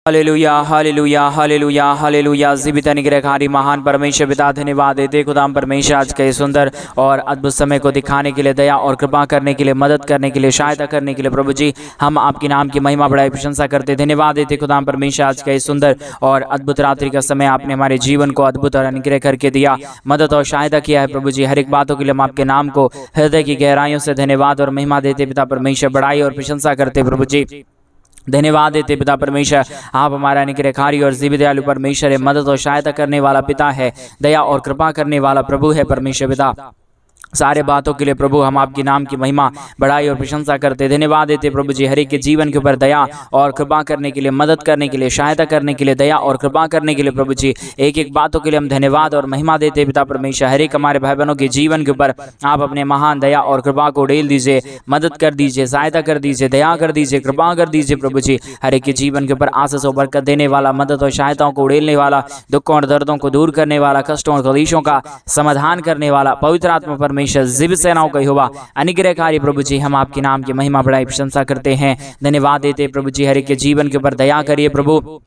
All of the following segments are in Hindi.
Hallelujah hallelujah hallelujah hallelujah. जीवित अनुग्रहकारी महान परमेश्वर पिता, धन्यवाद देते खुदाम परमेश्वर आज के सुंदर और अद्भुत समय को दिखाने के लिए, दया और कृपा करने के लिए, मदद करने के लिए, सहायता करने के लिए प्रभु जी हम आपके नाम की महिमा बढ़ाई प्रशंसा करते। धन्यवाद देते खुदाम परमेश्वर आज के सुंदर और अद्भुत रात्रि का समय आपने हमारे जीवन को अद्भुत और अनुग्रह करके दिया, मदद और सहायता किया है प्रभु जी। हर एक बातों के लिए हम आपके नाम को हृदय की गहराइयों से धन्यवाद और महिमा देते पिता परमेश्वर, बढ़ाई और प्रशंसा करते प्रभु जी। धन्यवाद देते पिता परमेश्वर, आप हमारा अनुग्रहकारी और जीवित दयालु परमेश्वर है, मदद और सहायता करने वाला पिता है, दया और कृपा करने वाला प्रभु है परमेश्वर पिता। सारे बातों के लिए प्रभु हम आपके नाम की महिमा बढ़ाई और प्रशंसा करते। धन्यवाद देते प्रभु जी हर एक के जीवन के ऊपर दया और कृपा करने के लिए, मदद करने के लिए, सहायता करने के लिए, दया और कृपा करने के लिए प्रभु जी एक एक बातों के लिए हम धन्यवाद और महिमा देते पिता परमेश्वर। हर एक हमारे भाई बहनों के जीवन के ऊपर आप अपने महान दया और कृपा को उड़ेल दीजिए, मदद कर दीजिए, सहायता कर दीजिए, दया कर दीजिए, कृपा कर दीजिए प्रभु जी। हर एक के जीवन के ऊपर आशीष और बरकत देने वाला, मदद और सहायताओं को उड़ेलने वाला, दुखों और दर्दों को दूर करने वाला, कष्टों और कलेशों का समाधान करने वाला पवित्र आत्मा परमेश्वर जीवित सेनाओं का यहोवा अनुग्रहकारी प्रभु जी हम आपके नाम की महिमा बढ़ाई प्रशंसा करते हैं। धन्यवाद देते प्रभु जी हर एक के जीवन के ऊपर दया करिए प्रभु,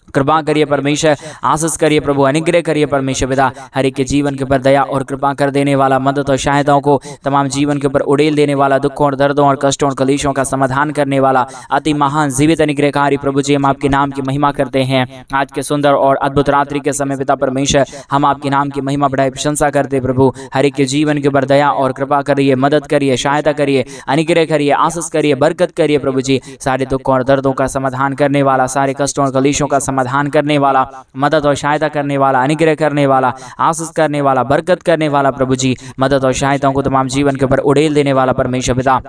कृपा करिए परमेश्वर, आशीष करिए प्रभु, अनुग्रह करिए परमेश्वर पिता। हर एक के जीवन के ऊपर दया और कृपा कर देने वाला, मदद और सहायताओं को तमाम जीवन के ऊपर उड़ेल देने वाला, दुखों और दर्दों और कष्टों और कलेशों का समाधान करने वाला अति महान जीवित अनुग्रहकारी प्रभु जी हम आपके नाम की महिमा करते हैं। आज के सुंदर और अद्भुत रात्रि के समय पिता परमेश्वर हम आपके नाम की महिमा बढ़ाई प्रशंसा करते प्रभु। हर एक के जीवन के ऊपर दया और कृपा करिए, मदद करिए, सहायता करिए, अनुग्रह करिए, आशीष करिए, बरकत करिए प्रभु जी। सारे दुखों और दर्दों का समाधान करने वाला, सारे कष्टों और कलेशों का समाधान करने वाला, मदद और सहायता करने वाला, अनुग्रह करने वाला, आशीष करने वाला, बरकत करने वाला प्रभु जी, मदद और सहायताओं को तमाम जीवन के ऊपर उड़ेल देने वाला परमेश्वर पिता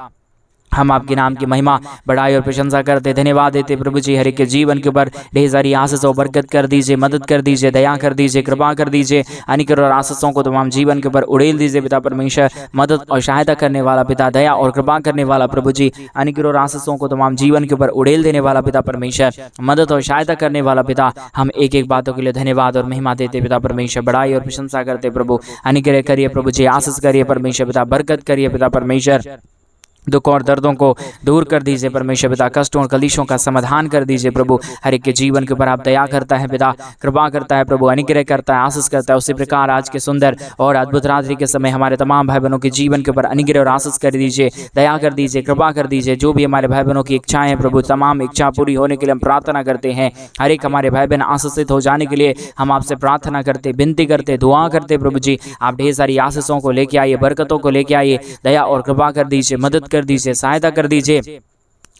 हम आपके नाम की महिमा बढ़ाई और प्रशंसा करते। धन्यवाद देते प्रभु जी हर एक के जीवन के ऊपर ढेर सारी आशीष और बरकत कर दीजिए, मदद कर दीजिए, दया कर दीजिए, कृपा कर दीजिए, अनुग्रह और आशीषों को तमाम जीवन के ऊपर उड़ेल दीजिए पिता परमेश्वर। मदद और सहायता करने वाला पिता, दया और कृपा करने वाला प्रभु जी, अनुग्रह और आशीषों को तमाम जीवन के ऊपर उड़ेल देने वाला पिता परमेश्वर, मदद और सहायता करने वाला पिता हम एक एक बातों के लिए धन्यवाद और महिमा देते पिता परमेश्वर, बढ़ाई और प्रशंसा करते प्रभु। अनुग्रह करिए प्रभु जी, आशीष करिए परमेश्वर पिता, बरकत करिए पिता परमेश्वर, दुखों और दर्दों को दूर कर दीजिए परमेश्वर पिता, कष्टों और कलेशों का समाधान कर दीजिए प्रभु। हर एक के जीवन के ऊपर आप दया करता है पिता, कृपा करता है प्रभु, अनुग्रह करता है, आशीष करता है। उसी प्रकार आज के सुंदर और अद्भुत रात्रि के समय हमारे तमाम भाई बहनों के जीवन के ऊपर अनुग्रह और आशीष कर दीजिए, दया कर दीजिए, कृपा कर दीजिए। जो भी हमारे भाई बहनों की इच्छाएं हैं प्रभु, तमाम इच्छा पूरी होने के लिए हम प्रार्थना करते हैं। हर एक हमारे भाई बहन आशीषित हो जाने के लिए हम आपसे प्रार्थना करते, विनती करते, दुआ करते प्रभु जी। आप ढेर सारी आशीषों को लेके आइए, बरकतों को लेके आइए, दया और कृपा कर दीजिए, मदद कर दीजिए, सहायता कर दीजिए,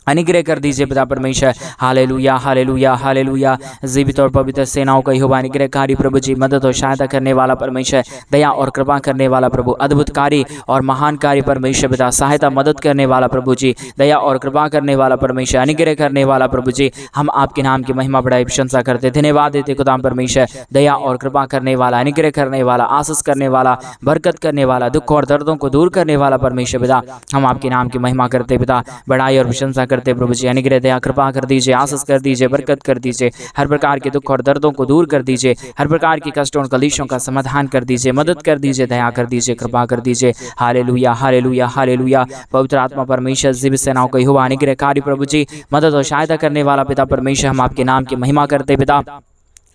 अनुग्रह कर दीजिए पिता परमेश्वर। Hallelujah hallelujah hallelujah. जीवित और पवित्र सेनाओं का यहोवा अनुग्रहकारी प्रभु जी, मदद और सहायता करने वाला परमेश्वर, दया और कृपा करने वाला प्रभु, अद्भुतकारी और महानकारी परमेश्वर पिता, सहायता मदद करने वाला प्रभु जी, दया और कृपा करने वाला परमेश्वर, अनुग्रह करने वाला प्रभु जी हम आपके नाम की महिमा बढ़ाई प्रशंसा करते। धन्यवाद देते खुदाम परमेश्वर, दया और कृपा करने वाला, अनुग्रह करने वाला, आशीष करने वाला, बरकत करने वाला, दुख और दर्दों को दूर करने वाला परमेश्वर पिता हम आपके नाम की महिमा करते पिता, बढ़ाई और प्रशंसा करते प्रभु जी। अनुग्रह दया कृपा कर दीजिए, आशीष कर दीजिए, बरकत कर दीजिए, हर प्रकार के दुख और दर्दों को दूर कर दीजिए, हर प्रकार की कष्टों और कलेशों का समाधान कर दीजिए, मदद कर दीजिए, दया कर दीजिए, कृपा कर दीजिए। Hallelujah hallelujah hallelujah. पवित्र आत्मा परमेश्वर जीवित सेनाओं का यहोवा अनुग्रहकारी प्रभु जी, मदद और सहायता करने वाला पिता परमेश्वर हम आपके नाम की महिमा करते पिता,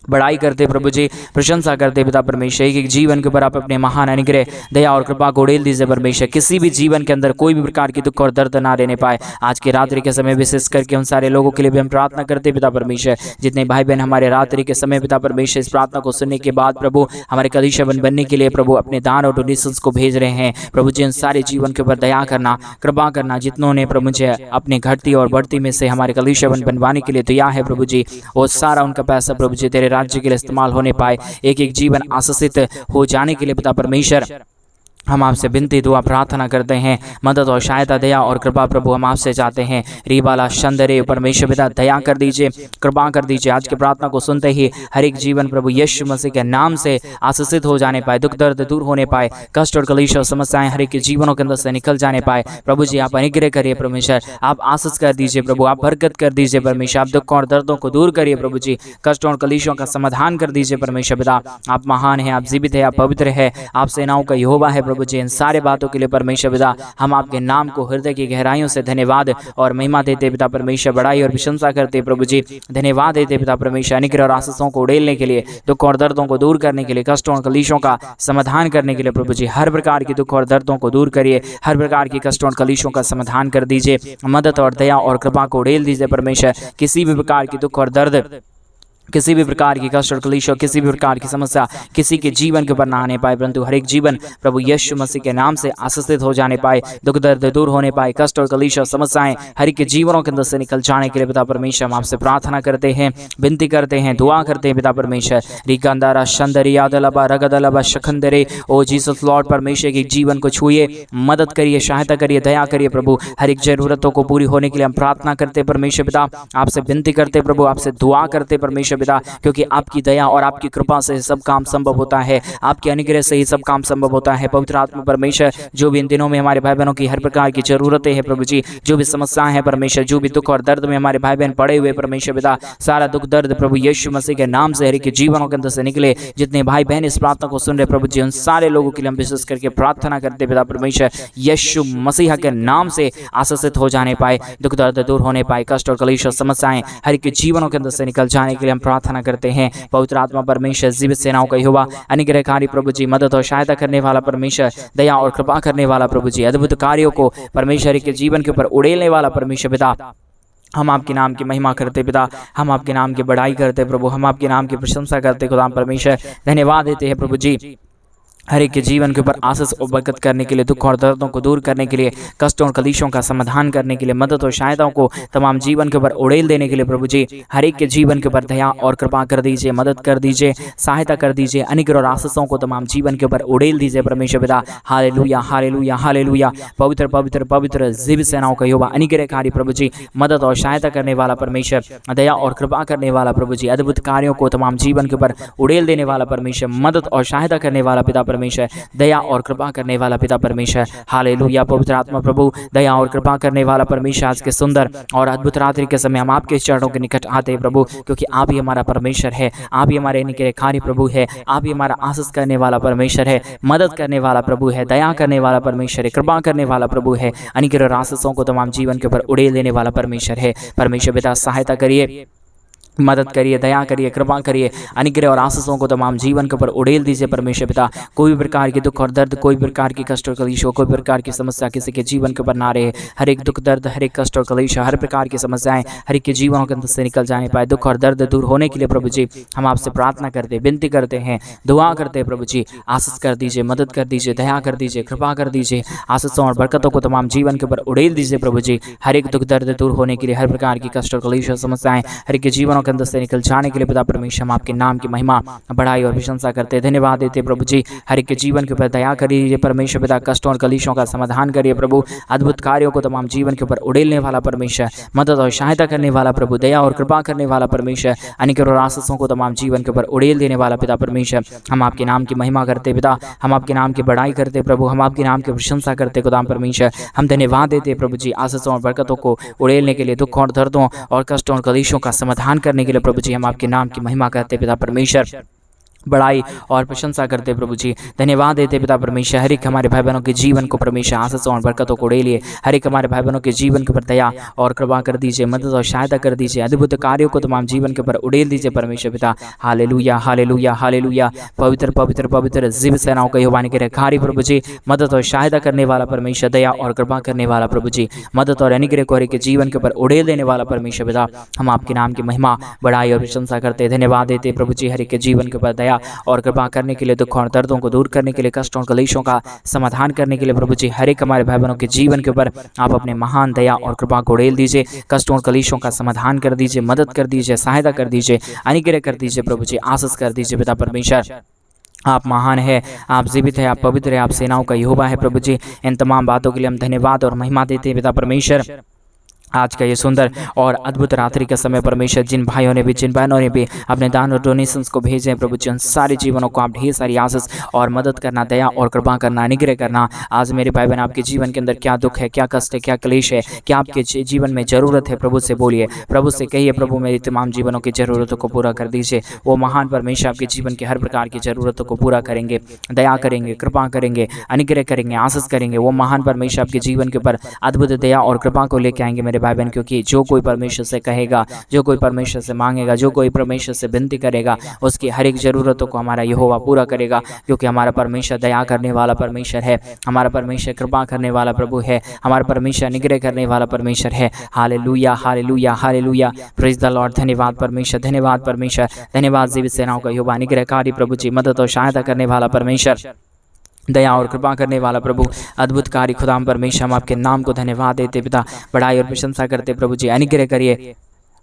बढ़ाई करते प्रभु जी, प्रशंसा करते पिता परमेश्वर। एक एक जीवन के ऊपर आप अपने महान अनुग्रह, दया और कृपा को उड़ेल दीजिए परमेश्वर। किसी भी जीवन के अंदर कोई भी प्रकार की दुख और दर्द ना रहने पाए। आज के रात्रि के समय विशेष करके उन सारे लोगों के लिए भी हम प्रार्थना करते पिता परमेश्वर, जितने भाई बहन हमारे रात्रि के समय पिता परमेश्वर इस प्रार्थना को सुनने के बाद प्रभु हमारे कलीसिया बनने के लिए प्रभु अपने दान और डोनेशंस को भेज रहे हैं प्रभु जी, उन सारे जीवन के ऊपर दया करना, कृपा करना। जितनों ने प्रभु जी अपने घटती और बढ़ती में से हमारे कलीसिया बनवाने के लिए तैयार है प्रभु जी, वो सारा उनका पैसा प्रभु जी तेरे राज्य के लिए इस्तेमाल होने पाए, एक एक जीवन आशीषित हो जाने के लिए पिता परमेश्वर हम आपसे विनती दुआ प्रार्थना करते हैं। मदद और सहायता, दया और कृपा प्रभु हम आपसे चाहते हैं। रीबाला शंदरे परमेश्वर पिता दया कर दीजिए, कृपा कर दीजिए। आज की प्रार्थना को सुनते ही हर एक जीवन प्रभु यीशु मसीह के नाम से आशीषित हो जाने पाए, दुख दर्द दूर होने पाए, कष्ट और कलेश और समस्याएं हर एक के जीवनों के अंदर से निकल जाने पाए प्रभु जी। आप अनुग्रह करिए परमेश्वर, आप आशीष कर दीजिए प्रभु, आप बरकत कर दीजिए परमेश्वर, आप दुखों और दर्दों को दूर करिए प्रभु जी, कष्टों और कलेशों का समाधान कर दीजिए परमेश्वर पिता। आप महान है, आप जीवित है, आप पवित्र है, आप सेनाओं का यहोवा है प्रभु जी। इन सारे बातों के लिए परमेश्वर पिता हम आपके नाम को हृदय की गहराइयों से धन्यवाद और महिमा देते पिता परमेश्वर, बड़ाई और प्रशंसा करते प्रभु जी। धन्यवाद देते पिता परमेश्वर, अनुग्रह और आशीषों को उड़ेलने के लिए, दुख और दर्दों को दूर करने के लिए, कष्टों और कलीशों का समाधान करने के लिए प्रभु जी। हर प्रकार की दुख और दर्दों को दूर करिए, हर प्रकार की कष्टों और कलीशों का समाधान कर दीजिए। मदद और दया और कृपा को उड़ेल दीजिए परमेश्वर। किसी भी प्रकार की दुख और दर्द, किसी भी प्रकार की कष्ट और क्लेश, किसी भी प्रकार की समस्या किसी के जीवन के ऊपर ना आने पाए, परंतु हर एक जीवन प्रभु यीशु मसीह के नाम से आशीषित हो जाने पाए, दुख दर्द दूर होने पाए, कष्ट और क्लेश और समस्याएं हर एक के जीवनों के अंदर से निकल जाने के लिए पिता परमेश्वर हम आपसे प्रार्थना करते हैं, विनती करते हैं, दुआ करते हैं पिता परमेश्वर। रिकांदारा शंदरिया दलबा रगदलबा शखंदरे, ओ जीसस लॉर्ड परमेश्वर के जीवन को छुए, मदद करिए, सहायता करिए, दया करिए प्रभु। हर एक जरूरतों को पूरी होने के लिए हम प्रार्थना करते हैं परमेश्वर पिता, आपसे विनती करते प्रभु, आपसे दुआ करते परमेश्वर पिता, क्योंकि आपकी दया और आपकी कृपा से सब काम संभव होता है, आपके अनुग्रह से ही सब काम संभव होता है। पवित्र आत्मा परमेश्वर, जो भी इन दिनों में हमारे भाई बहनों की हर प्रकार की जरूरतें हैं प्रभु जी, जो भी समस्याएं हैं परमेश्वर, जो भी दुख और दर्द में हमारे भाई बहन पड़े हुए परमेश्वर पिता, सारा दुख दर्द प्रभु यीशु मसीह के नाम से हर एक के जीवनों के अंदर से निकले। जितने भाई बहन इस प्रार्थना को सुन रहे प्रभु जी, उन सारे लोगों के लिए हम विशेष करके प्रार्थना करते पिता परमेश्वर, यीशु मसीह के नाम से आशीषित हो जाने पाए, दुख दर्द दूर होने पाए, कष्ट और कलेश और समस्याएं हर एक के जीवनों के अंदर से निकल जाने के लिए हम प्रार्थना करते हैं। पवित्र आत्मा परमेश्वर, जीवित सेनाओं का यहोवा, अनुग्रहकारी प्रभु जी, मदद और सहायता करने वाला परमेश्वर, दया और कृपा करने वाला प्रभु जी, अद्भुत कार्यों को परमेश्वर के जीवन के ऊपर उड़ेलने वाला परमेश्वर पिता, हम आपके नाम की महिमा करते पिता, हम आपके नाम की बड़ाई करते प्रभु, हम आपके नाम की प्रशंसा करते खुदा परमेश्वर। धन्यवाद देते हैं प्रभु जी, हर एक के जीवन के ऊपर आशीष और बरकत करने के लिए, दुख और दर्दों को दूर करने के लिए, कष्टों और कलीशों का समाधान करने के लिए, मदद और सहायताओं को तमाम जीवन के ऊपर उड़ेल देने के लिए प्रभु जी, हर एक के जीवन के ऊपर दया और कृपा कर दीजिए, मदद कर दीजिए, सहायता कर दीजिए, अनुग्रह और आशीषों को तमाम जीवन के ऊपर उड़ेल दीजिए परमेश्वर पिता। Hallelujah hallelujah hallelujah. पवित्र पवित्र पवित्र जीवित सेनाओं का यहोवा, अनुग्रहकारी प्रभु जी, मदद और सहायता करने वाला परमेश्वर, दया और कृपा करने वाला प्रभु जी, अद्भुत कार्यों को तमाम जीवन के ऊपर उड़ेल देने वाला परमेश्वर, मदद और सहायता करने वाला पिता परमेश्वर, दया और कृपा करने वाला पिता परमेश्वर। हालेलुया। पवित्र आत्मा प्रभु, दया और कृपा करने वाला परमेश्वर, आज के सुंदर और अद्भुत रात्रि के समय हम आपके चरणों के निकट आते हैं प्रभु, क्योंकि आप ही हमारा परमेश्वर है, आप ही हमारे निग्रहकारी प्रभु है, आप ही हमारा आशीष करने वाला परमेश्वर है, मदद करने वाला प्रभु है, दया करने वाला परमेश्वर है, कृपा करने वाला प्रभु है, अनुग्रह और आशीषों को तमाम जीवन के ऊपर उड़ेल देने वाला परमेश्वर है। परमेश्वर पिता, सहायता करिए, मदद करिए, दया करिए, कृपा करिए, अनुग्रह और आशीषों को तमाम जीवन के ऊपर उड़ेल दीजिए परमेश्वर पिता। कोई भी प्रकार की दुख और दर्द, कोई प्रकार की कष्ट और कलेश, कोई प्रकार की समस्या किसी के जीवन के ऊपर ना रहे। हर एक दुख दर्द, हर एक कष्ट और कलेश, हर प्रकार की समस्याएं हर एक के जीवनों के अंदर से निकल जाने पाए, दुख और दर्द दूर होने के लिए प्रभु जी हम आपसे प्रार्थना करते, विनती करते हैं, दुआ करते हैं प्रभु जी। आशीष कर दीजिए, मदद कर दीजिए, दया कर दीजिए, कृपा कर दीजिए, आशीषों और बरकतों को तमाम जीवन के ऊपर उड़ेल दीजिए प्रभु जी। हर एक दुख दर्द दूर होने के लिए, हर प्रकार की कष्ट और कलेश और समस्याएं हर एक के जीवनों के अंदर से निकल जाने के लिए पिता परमेश्वर हम आपके नाम की महिमा, बड़ाई और प्रशंसा करते, धन्यवाद देते प्रभु जी। हर एक के जीवन के ऊपर दया करिए परमेश्वर पिता, कष्टों और कलेशों का समाधान करिए प्रभु, अद्भुत कार्यों को तमाम जीवन के ऊपर उड़ेलने वाला परमेश्वर, मदद और सहायता करने वाला प्रभु, दया और कृपा करने वाला परमेश्वर, अनुग्रह और आशीषों को तमाम जीवन के ऊपर उड़ेल देने वाला पिता परमेश्वर। हम आपके नाम की महिमा करते पिता, हम आपके नाम की बड़ाई करते प्रभु, हम आपके नाम की प्रशंसा करते खुदाम परमेश्वर। हम धन्यवाद देते प्रभु जी, आशीषों और बरकतों को उड़ेलने के लिए, दुख और दर्दों और कष्टों और कलेशों का समाधान करने के लिए प्रभु जी हम आपके नाम की महिमा करते पिता परमेश्वर, बड़ाई और प्रशंसा करते प्रभु जी। धन्यवाद देते पिता परमेश्वर। हर एक हमारे भाई बहनों के जीवन को परमेश्वर आशीषों और बरकतों को उड़ेलिए, हर एक हमारे भाई बहनों के जीवन के ऊपर दया और कृपा कर दीजिए, मदद और सहायता कर दीजिए, अद्भुत कार्यों को तमाम जीवन के ऊपर उड़ेल दीजिए परमेश्वर पिता। Hallelujah hallelujah hallelujah. पवित्र पवित्र पवित्र जीवित सेनाओं का यहोवा निग्रहकारी प्रभु जी, मदद और सहायता करने वाला परमेश्वर, दया और कृपा करने वाला प्रभु जी, मदद और अनुग्रह को हर एक के जीवन के ऊपर उड़ेल देने वाला परमेश्वर पिता। हम आपके नाम की महिमा, बड़ाई और प्रशंसा करते, धन्यवाद देते प्रभु जी। हर एक के जीवन के ऊपर दया और कृपा करने के लिए, दुख और दर्दों को दूर करने के लिए, कष्टों और कलेशों का समाधान करने के लिए प्रभु जी हर एक हमारे भाई बहनों के जीवन के ऊपर आप अपने महान दया और कृपा को उड़ेल दीजिए, कष्टों और कलेशों का समाधान कर दीजिए, मदद कर दीजिए, सहायता कर दीजिए, अनुग्रह कर दीजिए प्रभु जी, आशीष कर दीजिए पिता परमेश्वर। आप महान है, आप जीवित है, आप पवित्र है, आप सेनाओं का यहोवा है प्रभु जी। इन तमाम बातों के लिए हम धन्यवाद और महिमा देते हैं पिता परमेश्वर। आज का ये सुंदर और अद्भुत रात्रि का समय परमेश्वर जिन भाइयों ने भी, जिन बहनों ने भी अपने दान और डोनेशंस को भेजे हैं प्रभु जी, उन सारे जीवनों को आप ढेर सारी आशीष और मदद करना, दया और कृपा करना, अनुग्रह करना। आज मेरे भाई बहन आपके जीवन के अंदर क्या दुख है, क्या कष्ट है, क्या क्लेश है, क्या आपके जीवन में ज़रूरत है, प्रभु से बोलिए, प्रभु से कहिए, प्रभु मेरी तमाम जीवनों की ज़रूरतों को पूरा कर दीजिए। वो महान परमेश्वर आपके जीवन के हर प्रकार की ज़रूरतों को पूरा करेंगे, दया करेंगे, कृपा करेंगे, अनुग्रह करेंगे, आशीष करेंगे। वो महान परमेश्वर आपके जीवन के ऊपर अद्भुत दया और कृपा को लेके आएंगे मेरे भाई बहन, क्योंकि जो कोई परमेश्वर से कहेगा, जो कोई परमेश्वर से मांगेगा, जो कोई परमेश्वर से विनती करेगा, उसकी हर एक ज़रूरतों को हमारा यहोवा पूरा करेगा, क्योंकि हमारा परमेश्वर दया करने वाला परमेश्वर है, हमारा परमेश्वर कृपा करने वाला प्रभु है, हमारा परमेश्वर अनुग्रह करने वाला परमेश्वर है। Hallelujah, hallelujah, hallelujah, praise the Lord. धन्यवाद परमेश्वर, धन्यवाद परमेश्वर, धन्यवाद जीवित सेनाओं का यहोवा, अनुग्रहकारी प्रभु जी, मदद और सहायता करने वाला परमेश्वर, दया और कृपा करने वाला प्रभु, अद्भुत कार्य खुदाम परमेश्वर, हम आपके नाम को धन्यवाद देते पिता, बड़ाई और प्रशंसा करते प्रभु जी। अनुग्रह करिए,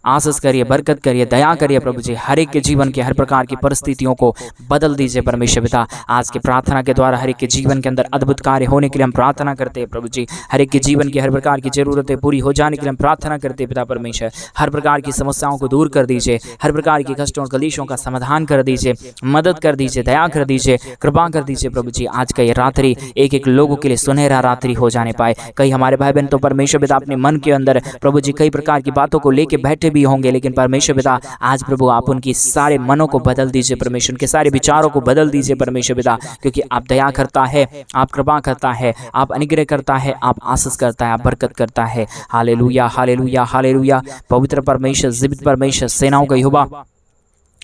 आशीष करिए, बरकत करिए, दया करिए प्रभु जी। हर एक के जीवन के हर प्रकार की परिस्थितियों को बदल दीजिए परमेश्वर पिता। आज के प्रार्थना के द्वारा हर एक के जीवन के अंदर अद्भुत कार्य होने के लिए हम प्रार्थना करते हैं प्रभु जी। हर एक के जीवन की हर प्रकार की जरूरतें पूरी हो जाने के लिए हम प्रार्थना करते हैं पिता परमेश्वर। हर प्रकार की समस्याओं को दूर कर दीजिए, हर प्रकार की कष्टों और कलेशों का समाधान कर दीजिए, मदद कर दीजिए, दया कर दीजिए, कृपा कर दीजिए प्रभु जी। आज का ये रात्रि एक एक लोगों के लिए सुनहरा रात्रि हो जाने पाए। कई हमारे भाई बहन तो परमेश्वर पिता अपने मन के अंदर प्रभु जी कई प्रकार की बातों को लेके बैठे भी होंगे, लेकिन परमेश्वर पिता आज प्रभु आप उनकी सारे मनों को बदल दीजिए परमेश्वर, उनके सारे विचारों को बदल दीजिए परमेश्वर पिता, क्योंकि आप दया करता है, आप कृपा करता है, आप अनुग्रह करता है, आप आशीष करता है, आप बरकत करता है। हालेलुया, हालेलुया, हालेलुया, पवित्र परमेश्वर, जीवित परमेश्वर, सेनाओं का यहोवा,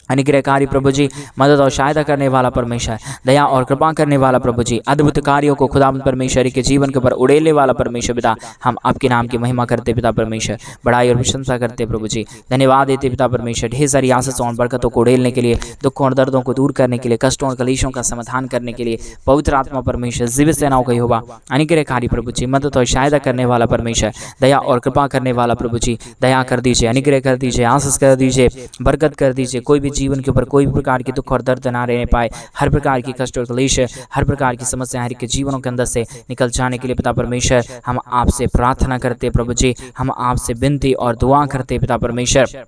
अनुग्रहकारी प्रभु जी, मदद और सहायता करने वाला परमेश्वर, दया और कृपा करने वाला प्रभु जी, अद्भुत कार्यों को खुदा परमेश्वर के जीवन के ऊपर उड़ेलने वाला परमेश्वर पिता, हम आपके नाम की महिमा करते पिता परमेश्वर, बड़ाई और प्रशंसा करते प्रभु जी। धन्यवाद देते पिता परमेश्वर, ढेर सारी आशीषों और बरकतों को उड़ेलने के लिए, दुखों और दर्दों को दूर करने के लिए, कष्टों और कलेशों का समाधान करने के लिए, पवित्र आत्मा परमेश्वर, जीवित सेनाओं का यहोवा, अनुग्रहकारी प्रभु जी, मदद और सहायता करने वाला परमेश्वर, दया और कृपा करने वाला प्रभु जी, दया कर दीजिए, अनुग्रह कर दीजिए, आशीष कर दीजिए, बरकत कर दीजिए। कोई भी जीवन के ऊपर कोई भी प्रकार की दुख और दर्द ना रहने पाए, हर प्रकार की कष्ट और क्लेश, हर प्रकार की समस्या हर के जीवनों के अंदर से निकल जाने के लिए पिता परमेश्वर हम आपसे प्रार्थना करते प्रभु जी, हम आपसे विनती और दुआ करते पिता परमेश्वर।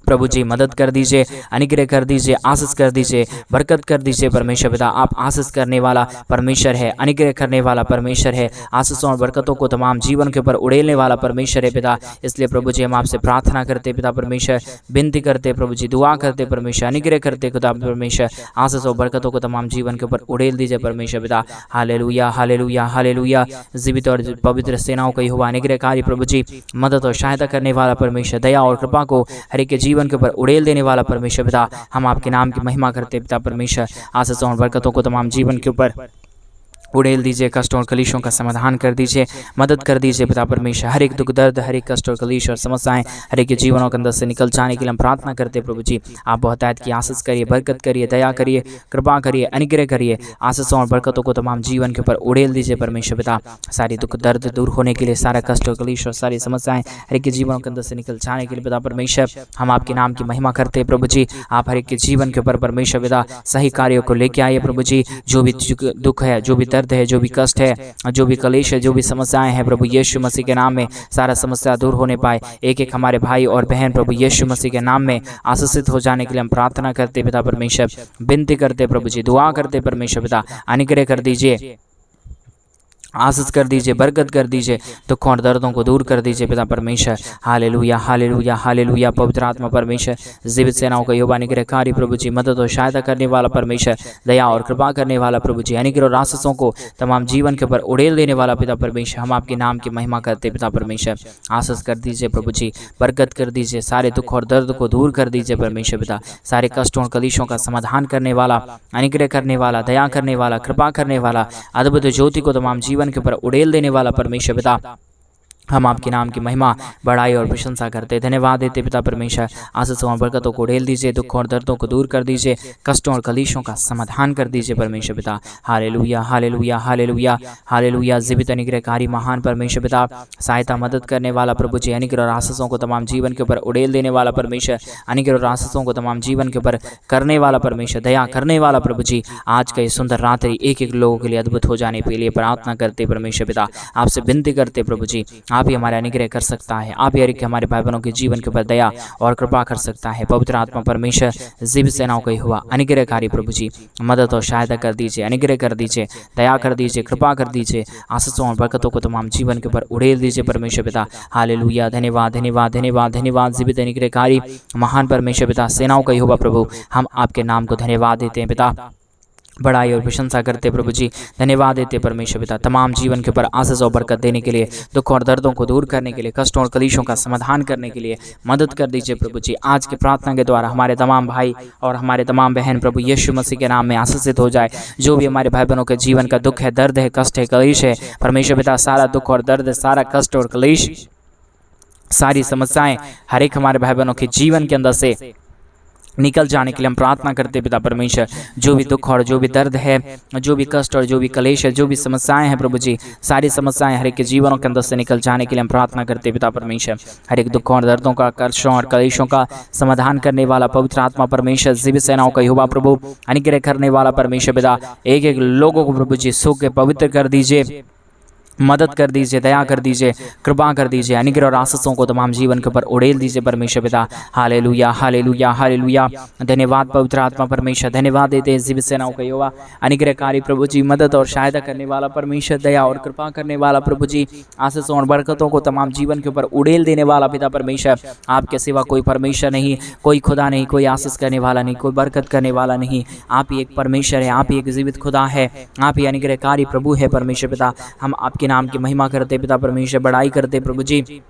प्रभु जी मदद कर दीजिए, अनुग्रह कर दीजिए, आशीष कर दीजिए, बरकत कर दीजिए परमेश्वर पिता। आप आशीष करने वाला परमेश्वर है, अनुग्रह करने वाला परमेश्वर है, आशीषों और बरकतों को तमाम जीवन के ऊपर उड़ेलने वाला परमेश्वर है पिता। इसलिए प्रभु जी हम आपसे प्रार्थना करते पिता परमेश्वर, विनती करते प्रभु जी, दुआ करते परमेश्वर, अनुग्रह करते खुदा परमेश्वर, आशीष और बरकतों को तमाम जीवन के ऊपर उड़ेल दीजिए परमेश्वर पिता। हालेलुया, हालेलुया, हालेलुया, जीवित और पवित्र सेनाओं का यहोवा, अनुग्रहकारी प्रभु जी, मदद और सहायता करने वाला परमेश्वर, दया और कृपा को हर एक के जीवन के ऊपर उड़ेल देने वाला परमेश्वर पिता, हम आपके नाम की महिमा करते पिता परमेश्वर। आशीषों और बरकतों को तमाम जीवन के ऊपर उड़ेल दीजिए, कष्टों और कलेशों का समाधान कर दीजिए, मदद कर दीजिए पिता परमेश्वर। हर एक दुख दर्द, हर एक कष्ट और कलेश और समस्याएं हर एक के जीवनों के अंदर से निकल जाने के लिए हम प्रार्थना करते प्रभु जी। आप बहुतायत की आशीष करिए, बरकत करिए, दया करिए, कृपा करिए, अनुग्रह करिए, आशीषों और बरकतों को तमाम जीवन के ऊपर उड़ेल दीजिए परमेश्वर पिता। सारी दुख दर्द दूर होने के लिए, सारा कष्ट और कलेश और सारी समस्याएं हर एक के जीवनों के अंदर से निकल जाने के लिए पिता परमेश्वर हम आपके नाम की महिमा करते प्रभु जी। आप हर एक के जीवन के ऊपर परमेश्वर पिता सही कार्यों को लेके आइए प्रभु जी। जो भी दुख है, जो भी दर्द है, जो भी कष्ट है, जो भी कलेश है, जो भी समस्याएं हैं प्रभु यीशु मसीह के नाम में सारा समस्या दूर होने पाए। एक एक हमारे भाई और बहन प्रभु यीशु मसीह के नाम में आशीषित हो जाने के लिए हम प्रार्थना करते पिता परमेश्वर, विनती करते प्रभु जी, दुआ करते परमेश्वर पिता, अनुग्रह कर दीजिए, आशीष कर दीजिए, बरकत कर दीजिए, दुखों और दर्दों को दूर कर दीजिए पिता परमेश्वर। हालेलुया, हालेलुया, हालेलुया, पवित्र आत्मा परमेश्वर, जीवित सेनाओं का यहोवा, अनुग्रहकारी प्रभु जी, मदद और सहायता करने वाला परमेश्वर, दया और कृपा करने वाला प्रभु जी, अनुग्रह और आशीषों को तमाम जीवन के ऊपर उड़ेल देने वाला पिता परमेश्वर, हम आपके नाम की महिमा करते पिता परमेश्वर। आशीष कर दीजिए प्रभु जी, बरकत कर दीजिए, सारे दुख और दर्द को दूर कर दीजिए परमेश्वर पिता। सारे कष्टों और कलेशों का समाधान करने वाला, अनुग्रह करने वाला, दया करने वाला, कृपा करने वाला, अद्भुत ज्योति को तमाम जीवन के ऊपर उड़ेल देने वाला परमेश्वर पिता, हम आपके नाम की महिमा, बड़ाई और प्रशंसा करते, धन्यवाद देते पिता परमेश्वर। आशीषों और बरकतों को उड़ेल दीजिए, दुखों और दर्दों को दूर कर दीजिए, कष्टों और कलेशों का समाधान कर दीजिए परमेश्वर पिता। हालेलुया, हालेलुया, हालेलुया, हालेलुया, जीवित अनुग्रहकारी महान परमेश्वर पिता, सहायता मदद करने वाला प्रभु जी, अनुग्रह और आशीषों को तमाम जीवन के ऊपर उड़ेल देने वाला परमेश्वर, अनुग्रह और आशीषों को तमाम जीवन के ऊपर करने वाला परमेश्वर, दया करने वाला प्रभु जी। आज का ये सुंदर रात्रि एक एक लोगों के लिए अद्भुत हो जाने के लिए प्रार्थना करते परमेश्वर पिता, आपसे विनती करते प्रभु जी। आप ही हमारे अनुग्रह कर सकता है, आप ही हर एक हमारे भाई बहनों के जीवन के ऊपर दया और कृपा कर सकता है। पवित्र आत्मा परमेश्वर जीवित सेनाओं का हुआ अनुग्रहकारी प्रभु जी मदद और सहायता कर दीजिए, अनुग्रह कर दीजिए, दया कर दीजिए, कृपा कर दीजिए, आशीषों और बरकतों को तमाम जीवन के ऊपर उड़ेल दीजिए परमेश्वर पिता। हालेलुया, धन्यवाद धन्यवाद धन्यवाद धन्यवाद जीवित अनुग्रहकारी महान परमेश्वर पिता, सेनाओं का यहोवा प्रभु, हम आपके नाम को धन्यवाद देते हैं पिता, बड़ाई और प्रशंसा करते प्रभु जी, धन्यवाद देते परमेश्वर पिता, तमाम जीवन के ऊपर आशीष और बरकत देने के लिए, दुख और दर्दों को दूर करने के लिए, कष्टों और कलेशों का समाधान करने के लिए मदद कर दीजिए प्रभु जी। आज की प्रार्थना के द्वारा हमारे तमाम भाई और हमारे तमाम बहन प्रभु यीशु मसीह के नाम में आशीषित हो जाए। जो भी हमारे भाई बहनों के जीवन का दुख है, दर्द है, कष्ट है, कलेश है, परमेश्वर पिता सारा दुख और दर्द, सारा कष्ट और कलेश, सारी समस्याएं हर एक हमारे भाई बहनों के जीवन के अंदर से निकल जाने के लिए हम प्रार्थना करते पिता परमेश्वर। जो भी दुख और जो भी दर्द है, जो भी कष्ट और जो भी कलेश है, जो भी समस्याएं हैं प्रभु जी, सारी समस्याएं हर एक के जीवनों के अंदर से निकल जाने के लिए हम प्रार्थना करते पिता परमेश्वर। हर एक दुखों और दर्दों का, कष्टों और कलेशों का समाधान करने वाला पवित्र आत्मा परमेश्वर, जीवित सेनाओं का यहोवा प्रभु, अनुग्रह करने वाला परमेश्वर पिता, एक एक लोगों को प्रभु जी सूख के पवित्र कर दीजिए, मदद कर दीजिए, दया कर दीजिए, कृपा कर दीजिए, अनुग्रह और आशीषों को तमाम जीवन के ऊपर उड़ेल दीजिए परमेश्वर पिता। हालेलुया हालेलुया हालेलुया, धन्यवाद पवित्र आत्मा परमेश्वर, धन्यवाद देते हैं जीवित सेनाओं का यहोवा, अनुग्रहकारी प्रभु जी, मदद और सहायता करने वाला परमेश्वर, दया और कृपा करने वाला प्रभु जी, आशीषों और बरकतों को तमाम जीवन के ऊपर उड़ेल देने वाला पिता परमेश्वर। आपके सिवा कोई परमेश्वर नहीं, कोई खुदा नहीं, कोई आशीष करने वाला नहीं, कोई बरकत करने वाला नहीं। आप ही एक परमेश्वर है, आप ही एक जीवित खुदा है, आप ही अनुग्रहकारी प्रभु है परमेश्वर पिता। हम आपके नाम की महिमा करते पिता परमेश्वर, बड़ाई करते प्रभु जी,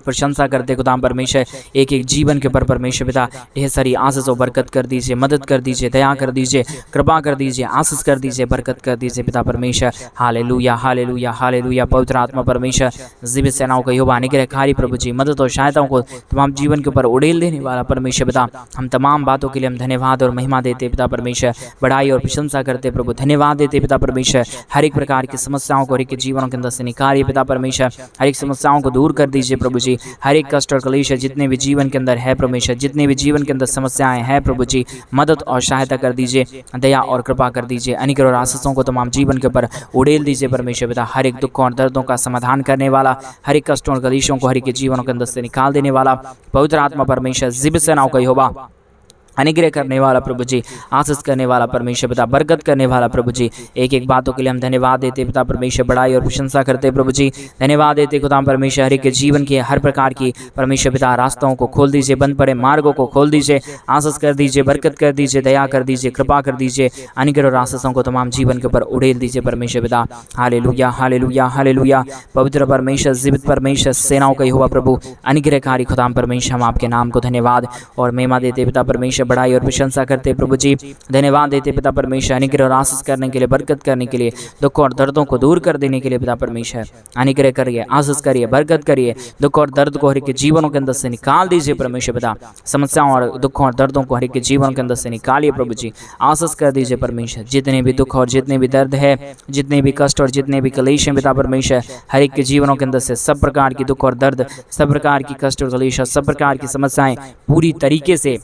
प्रशंसा करते खुदाम परमेश्वर। एक एक जीवन के ऊपर परमेश्वर पिता ढेर सारी आशीष और बरकत कर दीजिए, मदद कर दीजिए, दया कर दीजिए, कृपा कर दीजिए, आशीष कर दीजिए, बरकत कर दीजिए पिता परमेश्वर। हालेलुया हालेलुया हालेलुया, पवित्र आत्मा परमेश्वर, जीवित सेनाओं का यहोवा, अनुग्रहकारी प्रभु जी, मदद और सहायताओं को तमाम जीवन के ऊपर उड़ेल देने वाला परमेश्वर पिता। हम तमाम बातों के लिए हम धन्यवाद और महिमा देते पिता परमेश्वर, बड़ाई और प्रशंसा करते प्रभु, धन्यवाद देते पिता परमेश्वर। हर एक प्रकार की समस्याओं को हर एक जीवनों के अंदर से निकालिए पिता परमेश्वर, हर एक समस्याओं को दूर कर दीजिए प्रभु जी। हर एक कष्ट और कलेश जितने भी जीवन के अंदर है परमेश्वर, जितने भी जीवन के अंदर समस्याएं हैं प्रभु जी, मदद और सहायता कर दीजिए, दया और कृपा कर दीजिए, अनुग्रह और आशीषों को तमाम जीवन के ऊपर उड़ेल दीजिए परमेश्वर पिता। हर एक दुखों और दर्दों का समाधान करने वाला, हर एक कष्टों और कलेशों को हर एक जीवनों के अंदर से निकाल देने वाला पवित्र आत्मा परमेश्वर, जीवित सेनाओं का यहोवा, अनुग्रह करने वाला प्रभु जी, आशीष करने वाला परमेश्वर पिता, बरकत करने वाला प्रभु जी। एक एक बातों के लिए हम धन्यवाद देते पिता परमेश्वर, बड़ाई और प्रशंसा करते प्रभु जी, धन्यवाद देते खुदा परमेश्वर। हर एक के जीवन के हर प्रकार की परमेश्वर पिता रास्तों को खोल दीजिए, बंद पड़े मार्गों को खोल दीजिए, आशीष कर दीजिए, बरकत कर दीजिए, दया कर दीजिए, कृपा कर दीजिए, अनुग्रह और आशीषों को तमाम जीवन के ऊपर उड़ेल दीजिए परमेश्वर पिता। हालेलुया हालेलुया हालेलुया, पवित्र परमेश्वर, जीवित परमेश्वर, सेनाओं का यहोवा प्रभु, अनुग्रहकारी खुदा परमेश्वर, हम आपके नाम को धन्यवाद और महिमा देते पिता परमेश्वर, बड़ाई और प्रशंसा करते प्रभु जी, धन्यवाद देते पिता परमेश्वर, अनुग्रह और आशीष करने के लिए, बरकत करने के लिए, दुख और दर्दों को दूर कर देने के लिए पिता परमेश्वर। अनुग्रह करिए, आशीष करिए, बरकत करिए, दुख और दर्द को हर एक जीवनों के अंदर से निकाल दीजिए परमेश्वर पिता। समस्याओं और दुखों और दर्दों को हर एक जीवनों के अंदर से निकालिए प्रभु जी, आशीष कर दीजिए परमेश्वर। जितने भी दुख और जितने भी दर्द है, जितने भी कष्ट और जितने भी कलेश हैं पिता परमेश्वर, हर एक के जीवनों के अंदर से सब प्रकार की दुख और दर्द, सब प्रकार की कष्ट और कलेश, सब प्रकार की समस्याएं पूरी तरीके से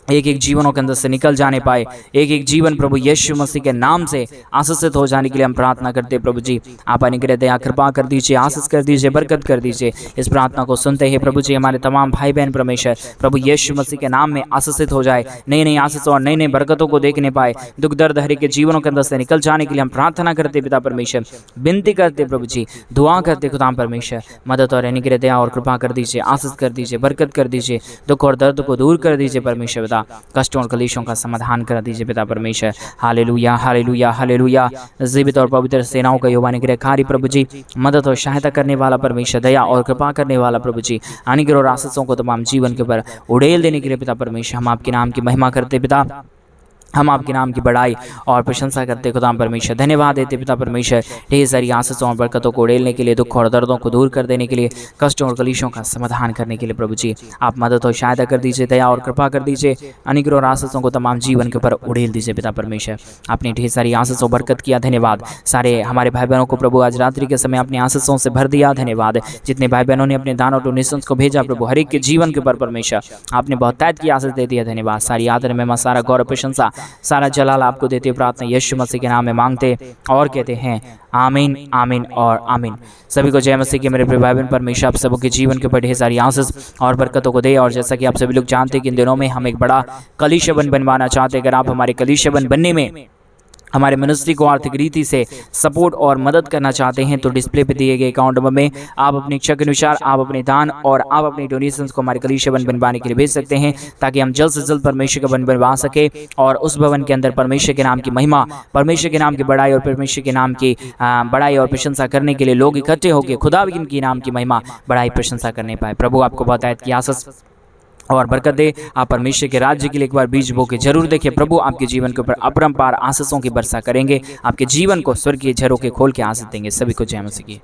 एक एक जीवनों के अंदर से निकल जाने पाए। एक एक जीवन प्रभु यीशु मसीह के नाम से आशीषित हो जाने के लिए हम प्रार्थना करते हैं प्रभु जी। आप अनुग्रह दया कृपा कर दीजिए, आशीष कर दीजिए, बरकत कर दीजिए। इस प्रार्थना को सुनते ही प्रभु जी हमारे तमाम भाई बहन परमेश्वर प्रभु यीशु मसीह के नाम में आशीषित हो जाए, नई नई आशीष और नई नई बरकतों को देखने पाए। दुख दर्द हर के जीवनों के अंदर से निकल जाने के लिए हम प्रार्थना करते पिता परमेश्वर, विनती करते प्रभु जी, दुआ करते खुदा परमेश्वर। मदद और अनुग्रह दया और कृपा कर दीजिए, आशीष कर दीजिए, बरकत कर दीजिए, दुख और दर्द को दूर कर दीजिए परमेश्वर पिता। कष्टों और कलेशों का समाधान कर दीजिए पिता परमेश्वर। हालेलुया हालेलुया हालेलुया, जीवित और पवित्र सेनाओं का यहोवा अनुग्रहकारी प्रभु जी, मदद और सहायता करने वाला परमेश्वर, दया और कृपा करने वाला प्रभु जी, अनुग्रह और आशीषों को तमाम जीवन के ऊपर उड़ेल देने के लिए पिता परमेश्वर हम आपके नाम की महिमा करते पिता, हम आपके नाम की बड़ाई और प्रशंसा करते खुदा परमेश्वर। धन्यवाद देते पिता परमेश्वर, ढेर सारी आशीषों और बरकतों को उड़ेलने के लिए, दुख और दर्दों को दूर कर देने के लिए, कष्टों और कलेशों का समाधान करने के लिए प्रभु जी आप मदद और सहायता कर दीजिए, दया और कृपा कर दीजिए, अनुग्रह और आशीषों को तमाम जीवन के ऊपर उड़ेल दीजिए पिता परमेश्वर। आपने ढेर सारी आशीषों बरकत किया, धन्यवाद। सारे हमारे भाई बहनों को प्रभु आज रात्रि के समय अपनी आशीषों से भर दिया, धन्यवाद। जितने भाई बहनों ने अपने दान और डोनेशंस को भेजा प्रभु, हर एक के जीवन के ऊपर परमेश्वर आपने बहुत तैद की आशीष दे दिया, धन्यवाद। सारी आदर में सारा गौरव प्रशंसा सारा जलाल आपको देते, प्रार्थना यीशु मसीह के नाम में मांगते और कहते हैं आमीन, आमीन और आमीन। सभी को जय मसीह के मेरे प्रिय भाई बहन। परमेश्वर आप सबके जीवन के ऊपर ढेर सारी आशीष और बरकतों को दे। और जैसा कि आप सभी लोग जानते हैं कि इन दिनों में हम एक बड़ा कलीसिया बनवाना चाहते हैं। अगर आप हमारे कलीसिया बनने में हमारे मिनिस्ट्री को आर्थिक रीति से सपोर्ट और मदद करना चाहते हैं तो डिस्प्ले पे दिए गए अकाउंट नंबर में आप अपनी इच्छा के अनुसार आप अपने दान और आप अपनी डोनेशंस को हमारे कलीसिया बनवाने के लिए भेज सकते हैं, ताकि हम जल्द से जल्द परमेश्वर का बनवा सके और उस भवन के अंदर परमेश्वर के नाम की महिमा, परमेश्वर के नाम की बड़ाई और परमेश्वर के नाम की बड़ाई और प्रशंसा करने के लिए लोग इकट्ठे होकर खुदा की नाम की महिमा, बड़ाई, प्रशंसा करने पाए। प्रभु आपको बतायत की आशीष और बरकत दे। आप परमेश्वर के राज्य के लिए एक बार बीज बो के जरूर देखिए। प्रभु आपके जीवन के ऊपर अपरंपार आशीषों की वर्षा करेंगे, आपके जीवन को स्वर्गीय झरोखे खोल के आशीष देंगे। सभी को जय मसीह की।